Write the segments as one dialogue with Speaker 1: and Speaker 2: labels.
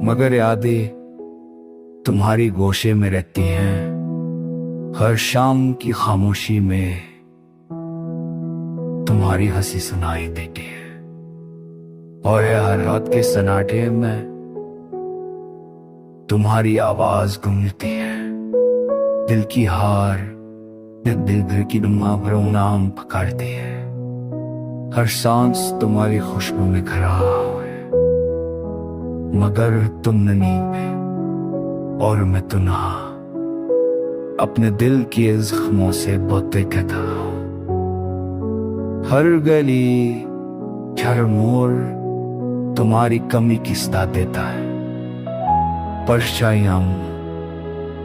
Speaker 1: मगर यादें तुम्हारी गोशे में रहती हैं। हर शाम की खामोशी में तुम्हारी हंसी सुनाई देती है, और हर रात के सन्नाटे में तुम्हारी आवाज गूंजती है। दिल की हार दिल भर की दुआ भरो नाम पकड़ती है। हर सांस तुम्हारी खुशबू में खराब है, मगर तुम नींद में और मैं तुनहा अपने दिल के जख्मों से बातें कहता हूं। हर गली हर मोड़ तुम्हारी कमी किस्ता देता है। परछाइयां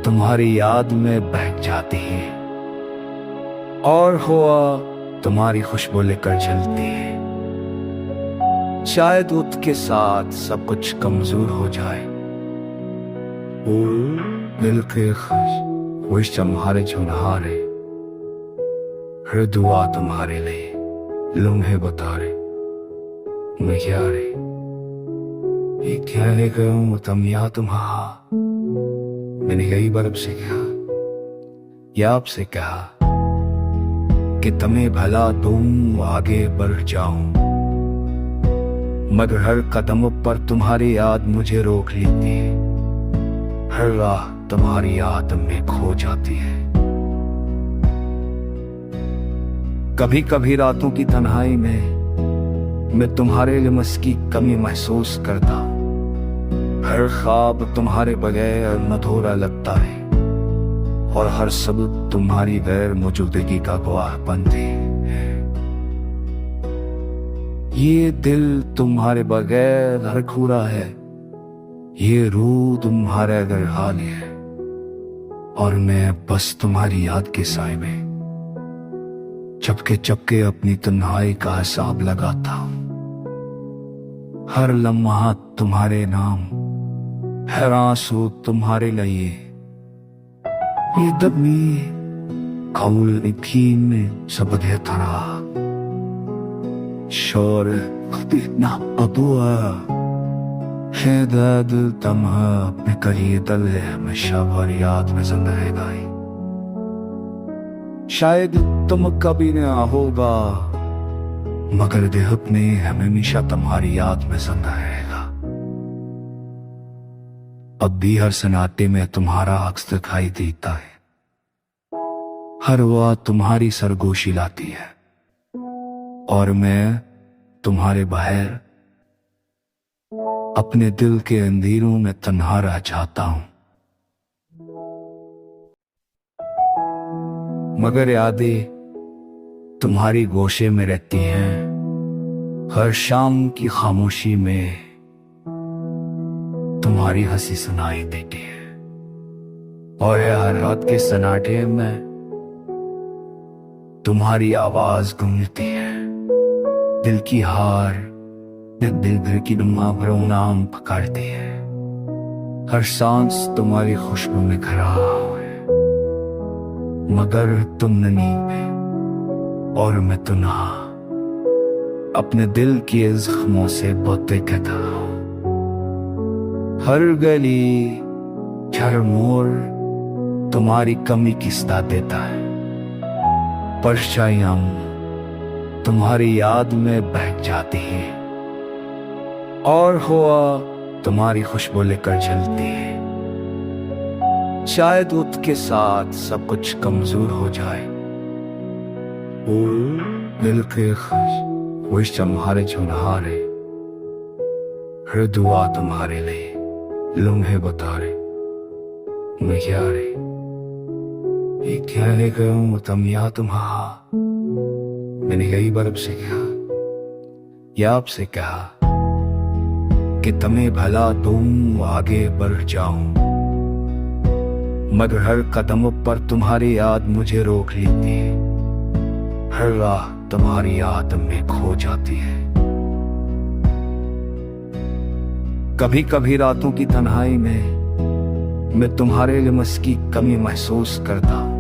Speaker 1: तुम्हारी याद में बह जाती है, और हवा तुम्हारी खुशबू लेकर चलती है। शायद वक्त के साथ सब कुछ कमजोर हो जाए, दिल के खुश तुम्हारे चुनहारे, हर दुआ तुम्हारे लिए लम्हे बता रहे मैं क्या रे ये कहने कहूं तुम या तुम्हारा। मैंने कई बार आपसे कहा या आपसे कहा कि तुम्हें भला दूं आगे बढ़ जाऊं, मगर हर कदम पर तुम्हारी याद मुझे रोक लेती है। हर राह तुम्हारी याद में खो जाती है। कभी कभी रातों की तन्हाई में मैं तुम्हारे लिमस की कमी महसूस करता हूं। हर ख्वाब तुम्हारे बगैर अधूरा लगता है, और हर सब तुम्हारी गैर मौजूदगी का गवाह बनती है। ये दिल तुम्हारे बगैर अधूरा है, ये रूह तुम्हारे गरहाल है, और मैं बस तुम्हारी याद के साए में चपके चपके अपनी तन्हाई का हिसाब लगाता हूं। हर लम्हा तुम्हारे नाम, हर आंसू तुम्हारे लिए, ये दमी कौल यकीन में सब तरा शोर ना अबुआ है दर्द तमहा अपने करिए दल है हमेशा भर याद में जिंदा रहेगा। शायद तुम कभी न होगा, मगर दिल अपने हमेशा तुम्हारी याद में जिंदा रहेगा। अब भी हर सन्नाटे में तुम्हारा अक्स दिखाई देता है। हर वह तुम्हारी सरगोशी लाती है, और मैं तुम्हारे बाहर अपने दिल के अंधेरों में तन्हा रह जाता हूं। मगर यादें तुम्हारी गोशे में रहती हैं। हर शाम की खामोशी में तुम्हारी हंसी सुनाई देती है, और हर रात के सन्नाटे में तुम्हारी आवाज गूंजती है। दिल की हार दिल भर की दुआ भरो नाम पकड़ती है। हर सांस तुम्हारी खुशबू में खराब है, मगर तुम नींद में और मैं तुनहा अपने दिल के जख्मों से बातें कहता हूं। हर गली हर मोड़ तुम्हारी कमी किस्ता देता है। परछाइयां तुम्हारी याद में बह जाती है, और हवा तुम्हारी खुशबू लेकर चलती है। शायद वक्त के साथ सब कुछ कमजोर हो जाए, दिल के खुश तुम्हारे चुनहारे, हर दुआ तुम्हारे लिए लम्हे बता रहे मैं क्या रे ये कहने कहूं तुम या तुम्हारा। मैंने कई बार आपसे कहा या आपसे कहा कि तुम्हें भला दूं आगे बढ़ जाऊं, मगर हर कदम पर तुम्हारी याद मुझे रोक लेती है। हर राह तुम्हारी याद में खो जाती है। कभी कभी रातों की तन्हाई में मैं तुम्हारे लिमस की कमी महसूस करता हूं।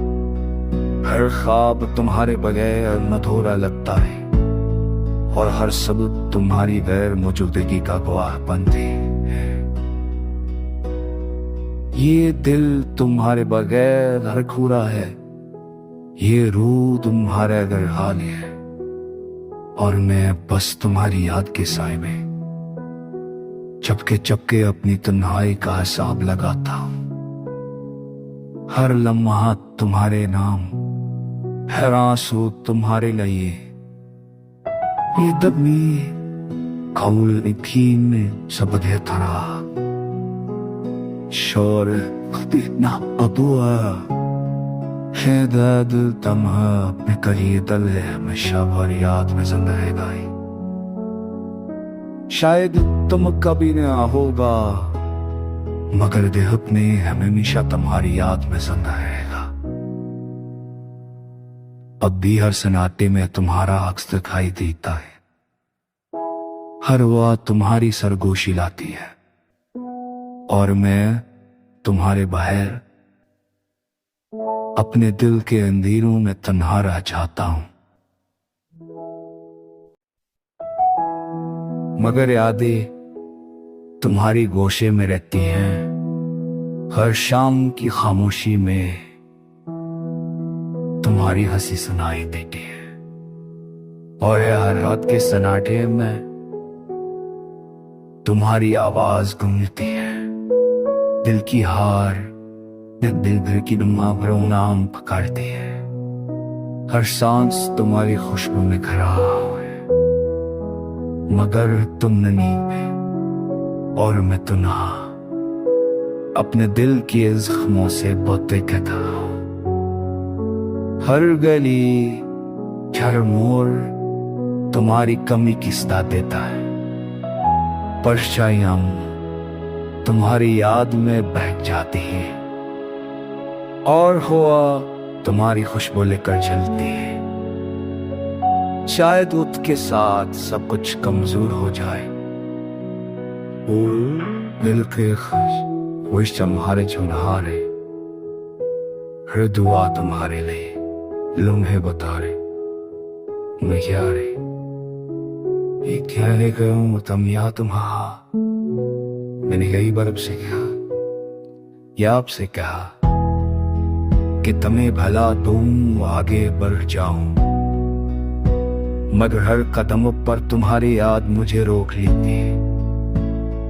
Speaker 1: हर ख्वाब तुम्हारे बगैर अधूरा लगता है, और हर सब तुम्हारी गैर मौजूदगी का गवाह बनती है। ये दिल तुम्हारे बगैर अधूरा है, ये रूह तुम्हारे अगर हाल है, और मैं बस तुम्हारी याद के साए में चपके चपके अपनी तन्हाई का हिसाब लगाता हूं। हर लम्हा तुम्हारे नाम, हर आंसू तुम्हारे लिए, ये दमी कौल में सब थरा शोर ना अबुआ है दर्द तमहा अपने करिए दल है हमेशा भर याद में जिंदा रहेगा। शायद तुम कभी न होगा, मगर देह अपने हमेशा तुम्हारी याद में जिंदा रहेगा। अब भी हर सन्नाटे में तुम्हारा अक्स दिखाई देता है, हर वह तुम्हारी सरगोशी लाती है, और मैं तुम्हारे बाहर अपने दिल के अंधेरों में तन्हा रह जाता हूं। मगर यादें तुम्हारी गोशे में रहती हैं, हर शाम की खामोशी में तुम्हारी हंसी सुनाई देती है, और हर रात के सन्नाटे में तुम्हारी आवाज गूंजती है। दिल की हार दिल भर की दुआ भरो नाम पुकारती है, हर सांस तुम्हारी खुशबू में खराब है, मगर तुम नींद में और मैं तन्हा अपने दिल के जख्मों से बोते कहता हूं। हर गली हर मोड़ तुम्हारी कमी किस्ता देता है, परछाइयां तुम्हारी याद में बह जाती है, और हुआ तुम्हारी खुशबू लेकर चलती है। शायद उसके साथ सब कुछ कमजोर हो जाए, दिल के खुश तुम्हारे चुनहारे, हर दुआ तुम्हारे लिए लम्हे बता रहे मैं क्या रे ये कहने कहूं तुम या तुम्हारा। मैंने कई बार आपसे कहा या आपसे कहा कि तुम्हें भला दूं आगे बढ़ जाऊं, मगर हर कदम पर तुम्हारी याद मुझे रोक लेती है,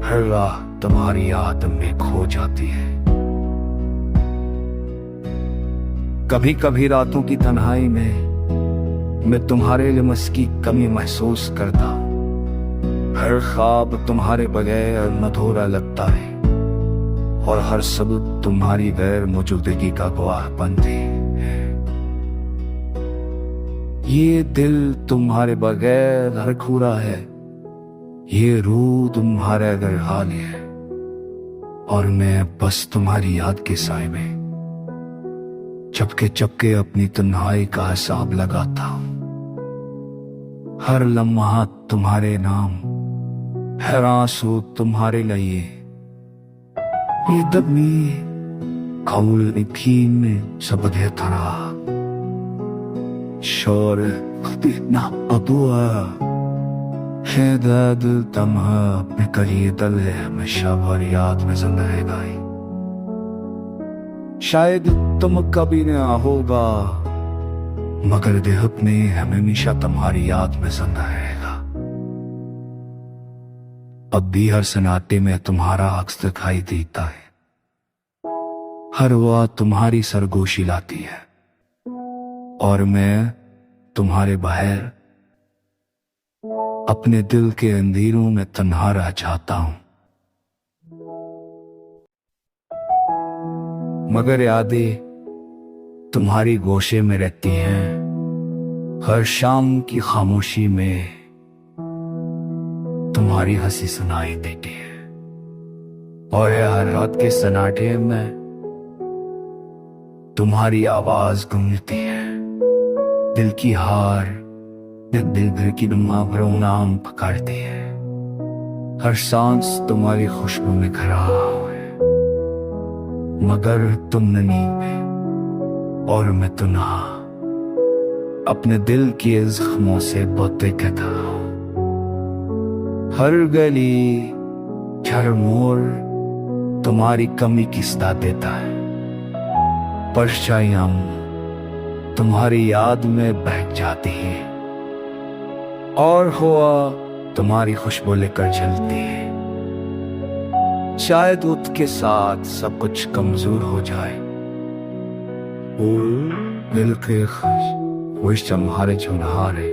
Speaker 1: हर राह तुम्हारी याद में खो जाती है। कभी कभी रातों की तन्हाई में मैं तुम्हारे लिमस की कमी महसूस करता हूं, हर ख्वाब तुम्हारे बगैर अधूरा लगता है, और हर सब तुम्हारी गैर मौजूदगी का गवाह बनती है। ये दिल तुम्हारे बगैर अधूरा है, ये रूह तुम्हारे अगर हाल है, और मैं बस तुम्हारी याद के साए में चपके चपके अपनी तन्हाई का हिसाब लगाता हूं। हर लम्हा तुम्हारे नाम, हर आंसू तुम्हारे लिए, ये दमी कौल में सब थरा शोर ना अबुआ है दर्द तमहा अपने करिए दल है हमेशा भर याद में जिंदा रहेगा। शायद तुम कभी न होगा, मगर देह अपने हमेशा तुम्हारी याद में जिंदा रहेगा। अब भी हर सन्नाटे में तुम्हारा अक्स दिखाई देता है, हर वह तुम्हारी सरगोशी लाती है, और मैं तुम्हारे बाहर अपने दिल के अंधेरों में तन्हा रह जाता हूं। मगर यादें तुम्हारी गोशे में रहती हैं, हर शाम की खामोशी में तुम्हारी हंसी सुनाई देती है, और हर रात के सन्नाटे में तुम्हारी आवाज गूंजती है। दिल की हार दिल भर की दुआ भरो नाम पुकारती है, हर सांस तुम्हारी खुशबू में खराब है, मगर तुम नींद में और मैं तन्हा अपने दिल के जख्मों से बोते कहता हूं। हर गली हर मोड़ तुम्हारी कमी की सदा देता है। परछाइयां तुम्हारी याद में बह जाती है और हवा तुम्हारी खुशबू लेकर चलती है। शायद उसके साथ सब कुछ कमजोर हो जाए और दिल के खुश तुम्हारे चुनहारे,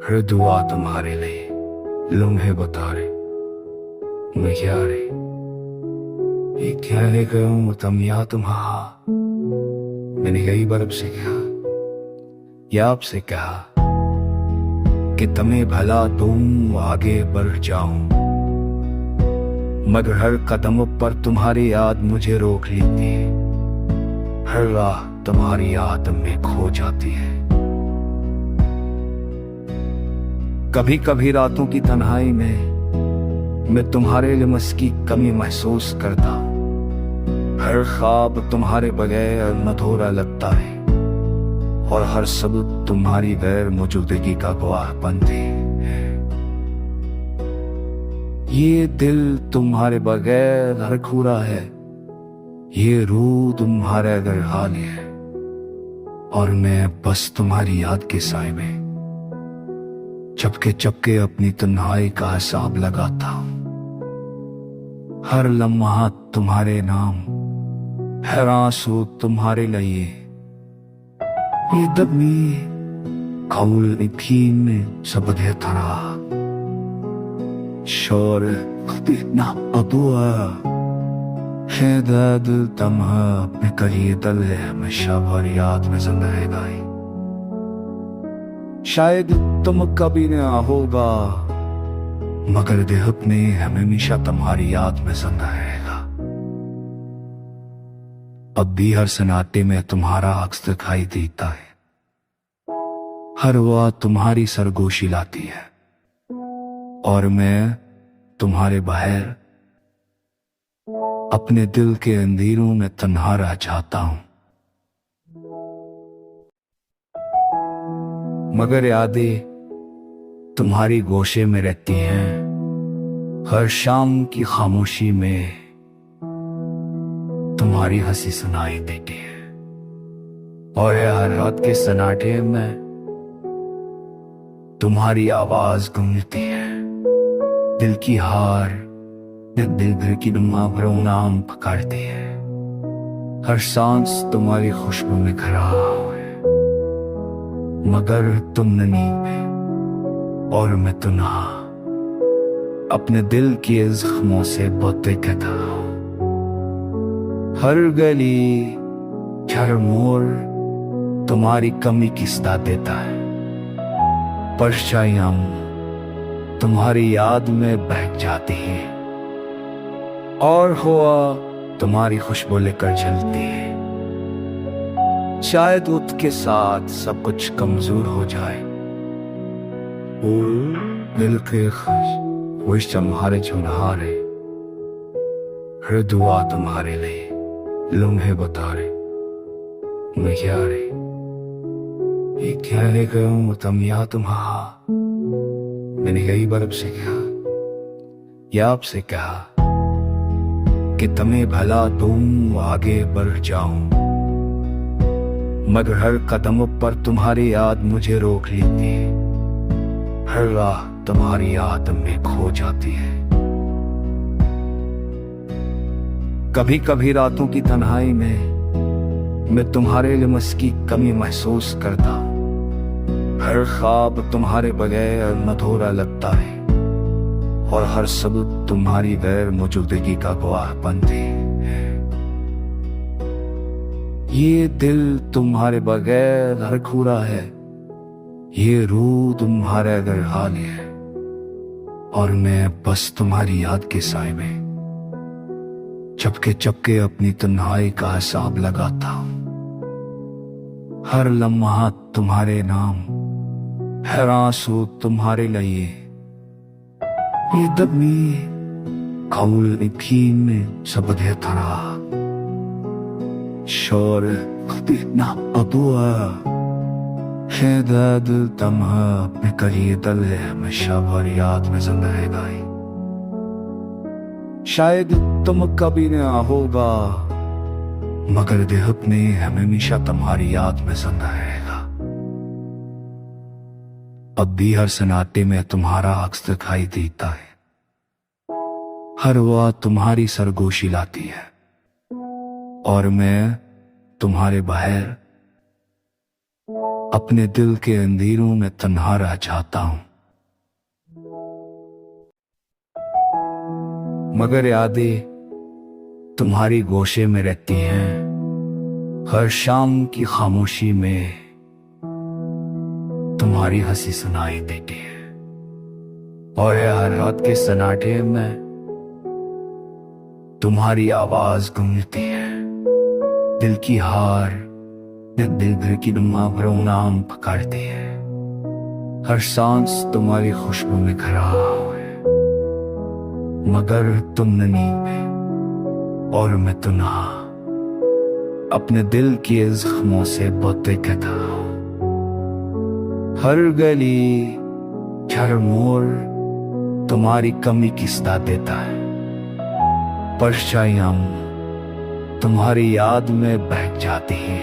Speaker 1: हर दुआ तुम्हारे लिए लम्हे बता रहे मैं क्या रे ये क्या ले गया तुम या तुम्हारा। मैंने कई बार आपसे कहा या आपसे कहा कि तुम्हें भला तुम आगे बढ़ जाऊं, मगर हर कदम पर तुम्हारी याद मुझे रोक लेती है। हर राह तुम्हारी याद में खो जाती है। कभी कभी रातों की तन्हाई में मैं तुम्हारे लिमस की कमी महसूस करता हूं। हर ख्वाब तुम्हारे बगैर अधूरा लगता है और हर सबूत तुम्हारी गैर मौजूदगी का गवाह बनते हैं। ये दिल तुम्हारे बगैर हरखूरा है, ये रूह तुम्हारे अगर हाल है और मैं बस तुम्हारी याद के साए में चपके चपके अपनी तन्हाई का हिसाब लगाता हूं। हर लम्हा तुम्हारे नाम, हर आंसू तुम्हारे लिए, ये दमी कौल में सब थरा शोर ना अबुआ है दर्द तमहा अपने करिए दल है हमेशा भर याद में जिंदा रहेगा। शायद तुम कभी न होगा मगर देह अपने हमेशा तुम्हारी याद में जिंदा रहेगा। अब भी हर सन्नाटे में तुम्हारा अक्स दिखाई देता है, हर वह तुम्हारी सरगोशी लाती है और मैं तुम्हारे बाहर अपने दिल के अंधेरों में तन्हा रह जाता हूं। मगर यादें तुम्हारी गोशे में रहती हैं, हर शाम की खामोशी में तुम्हारी हंसी सुनाई देती है और हर रात के सन्नाटे में तुम्हारी आवाज गूंजती है। दिल की हार दिल भर की दुआ भरो नाम पुकारती है। हर सांस तुम्हारी खुशबू में खराब है, मगर तुम नींद में और मैं तन्हा अपने दिल के जख्मों से बोते कहता हूं। हर गली हर मोड़ तुम्हारी कमी की सदा देता है। परछाइयां तुम्हारी याद में बह जाती है और हवा तुम्हारी खुशबू लेकर चलती है। शायद उसके साथ सब कुछ कमजोर हो जाए और दिल के खुश तुम्हारे चुनहारे, हर दुआ तुम्हारे लिए लम्हे बता रहे मैं क्या रे ये क्या ले गया तुम या तुम्हारा। मैंने कई बार आपसे कहा या आपसे कहा कि तुम्हें भला तुम आगे बढ़ जाऊं, मगर हर कदम पर तुम्हारी याद मुझे रोक लेती है। हर राह तुम्हारी याद में खो जाती है। कभी कभी रातों की तन्हाई में मैं तुम्हारे लिमस की कमी महसूस करता हूं। हर ख्वाब तुम्हारे बगैर अधूरा लगता है और हर सबूत तुम्हारी गैर मौजूदगी का गवाह बनते हैं। ये दिल तुम्हारे बगैर हरखूरा है, ये रूह तुम्हारे अगर हाल है और मैं बस तुम्हारी याद के साए में चपके चपके अपनी तन्हाई का हिसाब लगाता हूं। हर लम्हा तुम्हारे नाम, हर आंसू तुम्हारे लिए, ये दमी कौल में सब थरा शोर ना अबुआ है दर्द तमहा अपने करिए दल है हमेशा भर याद में जिंदा रहेगा। शायद तुम कभी न होगा, मगर दिल अपने हमेशा तुम्हारी याद में जिंदा रहेगा। अब भी हर सन्नाटे में तुम्हारा अक्स दिखाई देता है, हर वह तुम्हारी सरगोशी लाती है, और मैं तुम्हारे बाहर अपने दिल के अंधेरों में तन्हा रह जाता हूं। मगर यादें तुम्हारी गोशे में रहती हैं, हर शाम की खामोशी में तुम्हारी हंसी सुनाई देती है, और हर रात के सन्नाटे में तुम्हारी आवाज गूंजती है। दिल की हार दिल भर की भरो नाम पकड़ती है, हर सांस तुम्हारी खुशबू में खराब है, मगर तुम नींद में और मैं तन्हा अपने दिल के जख्मों से बोते कहता हूं। हर गली हर मोड़ तुम्हारी कमी की सदा देता है, परछाइयां तुम्हारी याद में बह जाती है,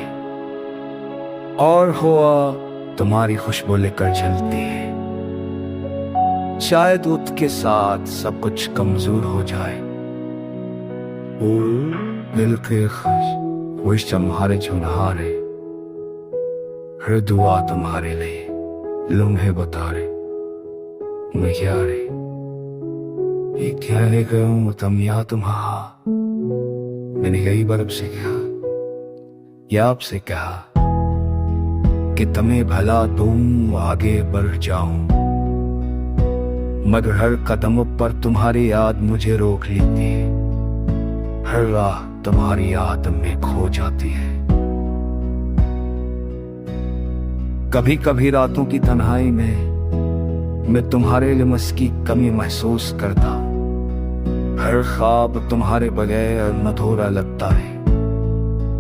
Speaker 1: और हुआ तुम्हारी खुशबू लेकर चलती है। शायद उठ के साथ सब कुछ कमजोर हो जाए, दिल के खुश तुम्हारे चुनहारे, हर दुआ तुम्हारे लिए लम्हे बता रहे मैं क्या रे, ये क्या है कहूं तुम या तुम्हारा। मैंने कई बार आपसे कहा या आपसे कहा कि तुम्हें भला तुम आगे बढ़ जाऊं, मगर हर कदम पर तुम्हारी याद मुझे रोक लेती है, हर राह तुम्हारी याद में खो जाती है। कभी कभी रातों की तन्हाई में मैं तुम्हारे लिमस की कमी महसूस करता हूं, हर ख्वाब तुम्हारे बगैर अधूरा लगता है,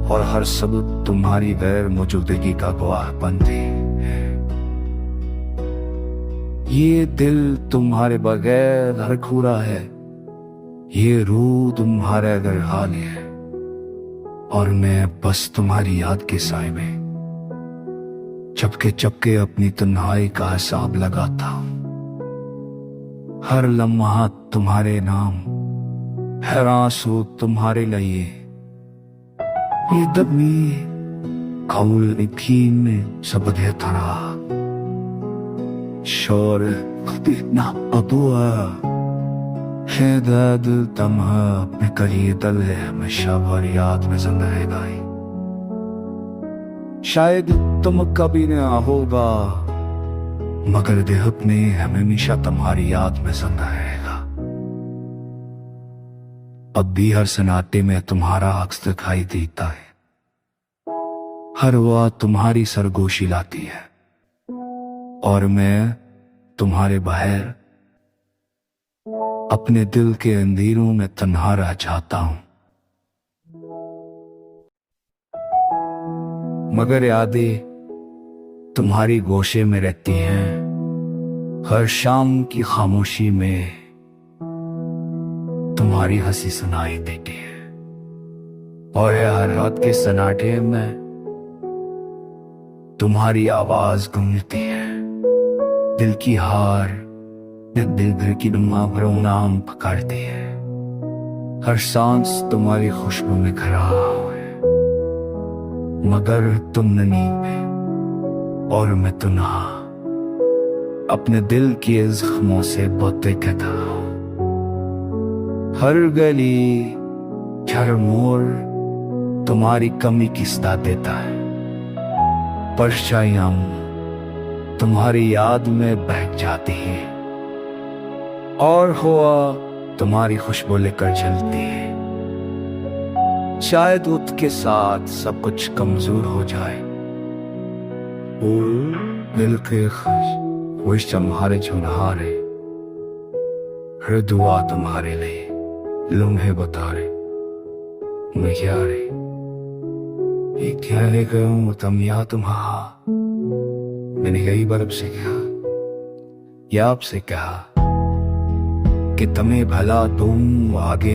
Speaker 1: और हर सबूत तुम्हारी गैर मौजूदगी का गवाह बनते हैं। ये दिल तुम्हारे बगैर हरखुरा है, ये रूह तुम्हारे अगर हाल है, और मैं बस तुम्हारी याद के साए में चपके चपके अपनी तन्हाई का हिसाब लगाता हूं। हर लम्हा तुम्हारे नाम, हर आंसू तुम्हारे लिए, ये दबी कौल यकीन में सब तरा शोर ना अबुआ है दर्द तमहा अपने करिए दल है हमेशा भर याद में जिंदा रहेगा। शायद तुम कभी न होगा, मगर दिल अपने हमेशा तुम्हारी याद में जिंदा रहेगा। अब भी हर सन्नाटे में तुम्हारा अक्स दिखाई देता है, हर वह तुम्हारी सरगोशी लाती है, और मैं तुम्हारे बाहर अपने दिल के अंधेरों में तन्हा रह जाता हूं। मगर यादें तुम्हारी गोशे में रहती हैं, हर शाम की खामोशी में तुम्हारी हंसी सुनाई देती है, और हर रात के सन्नाटे में तुम्हारी आवाज गूंजती है। दिल की हार दिल भर की भरो नाम पकड़ती है, हर सांस तुम्हारी खुशबू में खराब है, मगर तुम नींद में और मैं तन्हा अपने दिल के जख्मों से बोते कहता हूं। हर गली हर मोड़ तुम्हारी कमी की सदा देता है, परछाइयां तुम्हारी याद में बह जाती है, और हुआ तुम्हारी खुशबू लेकर चलती है। शायद उठ के साथ सब कुछ कमजोर हो जाए, दिल के खुश तुम्हारे चुनहारे, हर दुआ तुम्हारे लिए लम्हे बता रहे मैं क्या रे, ये क्या है कहूं तुम या तुम्हारा। मैंने कई बार आपसे कहा या आपसे कहा कि तुम्हें भला तुम आगे